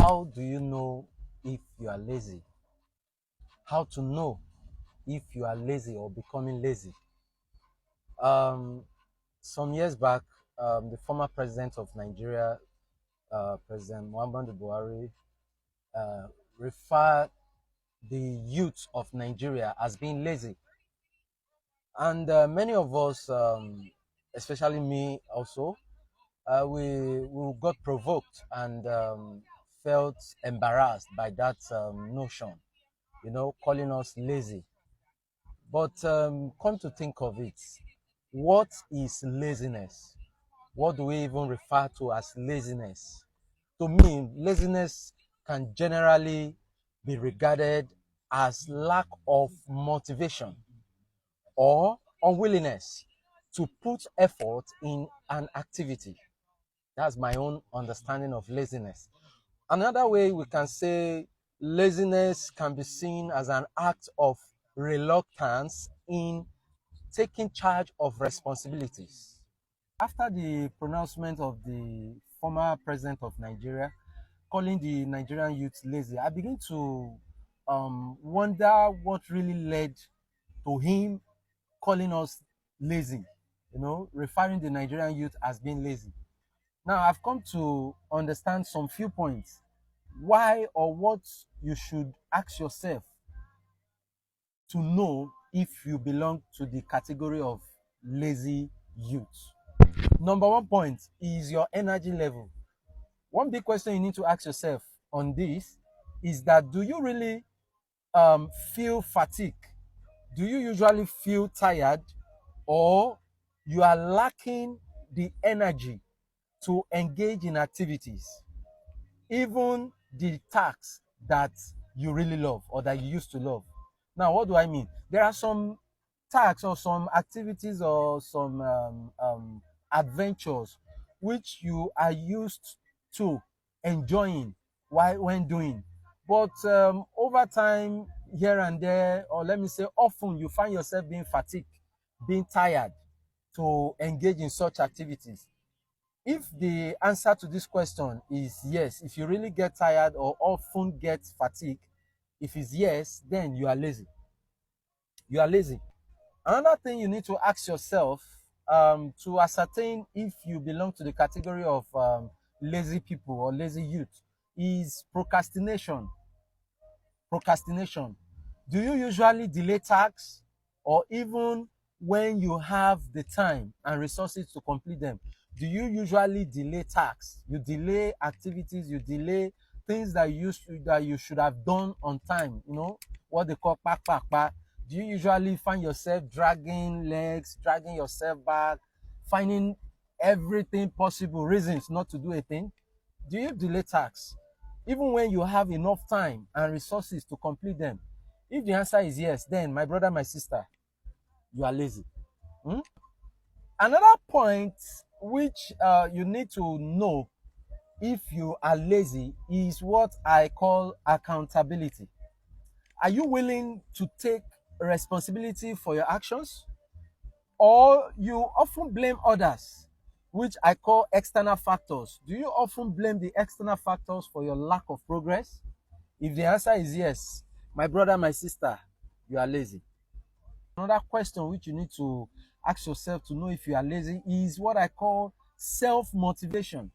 How do you know if you are lazy? How to know if you are lazy or becoming lazy? Um, some years back, the former president of Nigeria, President Muhammadu Buhari, uh, referred the youth of Nigeria as being lazy. And many of us, especially me also, we got provoked and felt embarrassed by that notion, calling us lazy. But come to think of it, what is laziness? What do we even refer to as laziness? To me, laziness can generally be regarded as lack of motivation or unwillingness to put effort in an activity. That's my own understanding of laziness. Another way we can say laziness can be seen as an act of reluctance in taking charge of responsibilities. After the pronouncement of the former president of Nigeria calling the Nigerian youth lazy, I begin to wonder what really led to him calling us lazy, referring the Nigerian youth as being lazy. Now, I've come to understand some few points why or what you should ask yourself to know if you belong to the category of lazy youth. Number one point is your energy level. One big question you need to ask yourself on this is that do you really feel fatigue? Do you usually feel tired, or you are lacking the energy to engage in activities, even the tasks that you really love or that you used to love? Now, what do I mean? There are some tasks or some activities or some adventures which you are used to enjoying while when doing, but over time, here and there, or let me say often, you find yourself being fatigued, being tired to engage in such activities. If the answer to this question is yes, if you really get tired or often get fatigued, if it's yes, then you are lazy. You are lazy. Another thing you need to ask yourself to ascertain if you belong to the category of lazy people or lazy youth is procrastination. Procrastination. Do you usually delay tasks, or even when you have the time and resources to complete them, do you usually delay tasks? You delay activities, you delay things that you should have done on time, what they call pak pak pak. Do you usually find yourself dragging legs, dragging yourself back, finding everything possible reasons not to do a thing? Do you delay tasks even when you have enough time and resources to complete them? If the answer is yes, then my brother, my sister, you are lazy. Hmm? Another point which you need to know if you are lazy is what I call accountability. Are you willing to take responsibility for your actions? Or you often blame others, which I call external factors. Do you often blame the external factors for your lack of progress? If the answer is yes, my brother, my sister, you are lazy. Another question which you need to ask yourself to know if you are lazy is what I call self-motivation.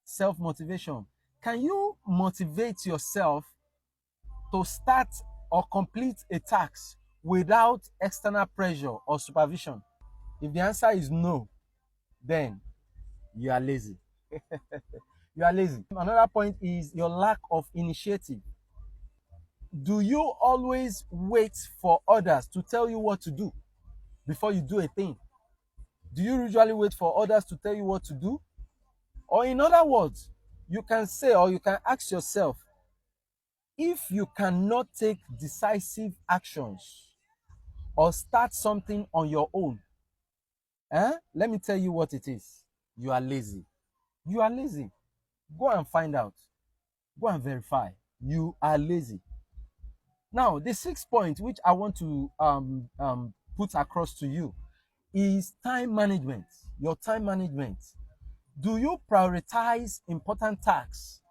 Self-motivation. Can you motivate yourself to start or complete a task without external pressure or supervision? If the answer is no, then you are lazy. You are lazy. Another point is your lack of initiative. Do you always wait for others to tell you what to do before you do a thing? Do you usually wait for others to tell you what to do? Or in other words, you can say, or you can ask yourself, if you cannot take decisive actions or start something on your own, let me tell you what it is. You are lazy. You are lazy. Go and find out. Go and verify. You are lazy. Now, the sixth point which I want to put across to you is time management. Your time management. Do you prioritize important tasks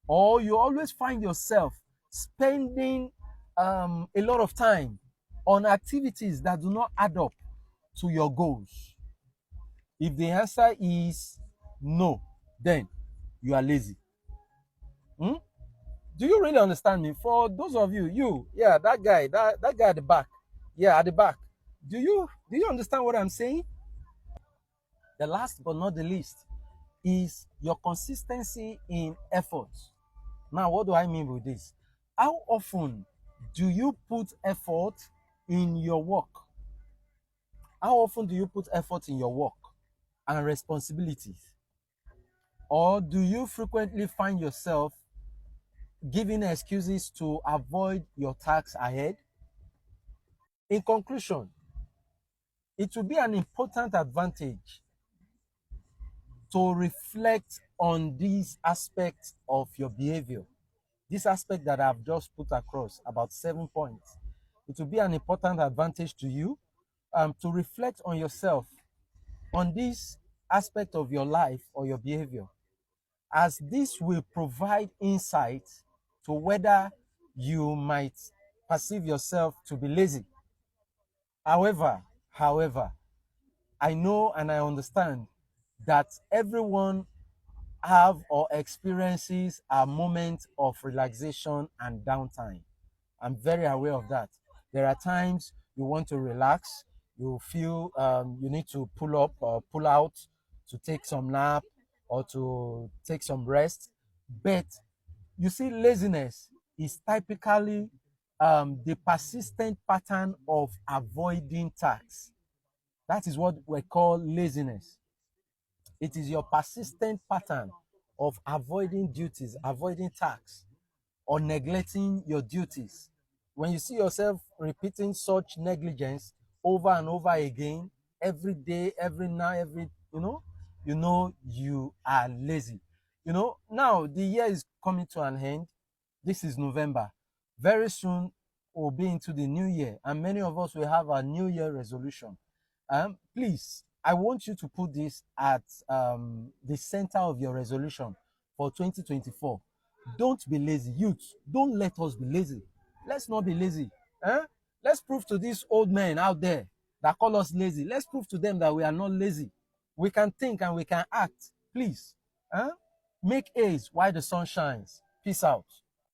or you always find yourself spending a lot of time on activities that do not add up to your goals? If the answer is no, then you are lazy. Hmm? Do you really understand me? For those of you, yeah, that guy, that guy at the back, yeah, at the back. Do you understand what I'm saying? The last but not the least is your consistency in effort. Now, what do I mean with this? How often do you put effort in your work? How often do you put effort in your work and responsibilities? Or do you frequently find yourself giving excuses to avoid your tasks ahead? In conclusion, it will be an important advantage to reflect on these aspects of your behavior. This aspect that I've just put across, about 7 points. It will be an important advantage to you to reflect on yourself, on this aspect of your life or your behavior, as this will provide insight to whether you might perceive yourself to be lazy. However, I know and I understand that everyone have or experiences a moment of relaxation and downtime. I'm very aware of that. There are times you want to relax, you feel you need to pull up or pull out to take some nap or to take some rest. But you see, laziness is typically the persistent pattern of avoiding tasks. That is what we call laziness. It is your persistent pattern of avoiding duties, avoiding tasks, or neglecting your duties. When you see yourself repeating such negligence over and over again, every day, every night, you know you are lazy. Now the year is coming to an end. This is November. Very soon we'll be into the new year, and many of us will have a new year resolution. Please, I want you to put this at the center of your resolution for 2024. Don't be lazy. Youth, don't let us be lazy. Let's not be lazy. Eh? Let's prove to these old men out there that call us lazy. Let's prove to them that we are not lazy. We can think and we can act. Please. Eh? Make haste while the sun shines. Peace out.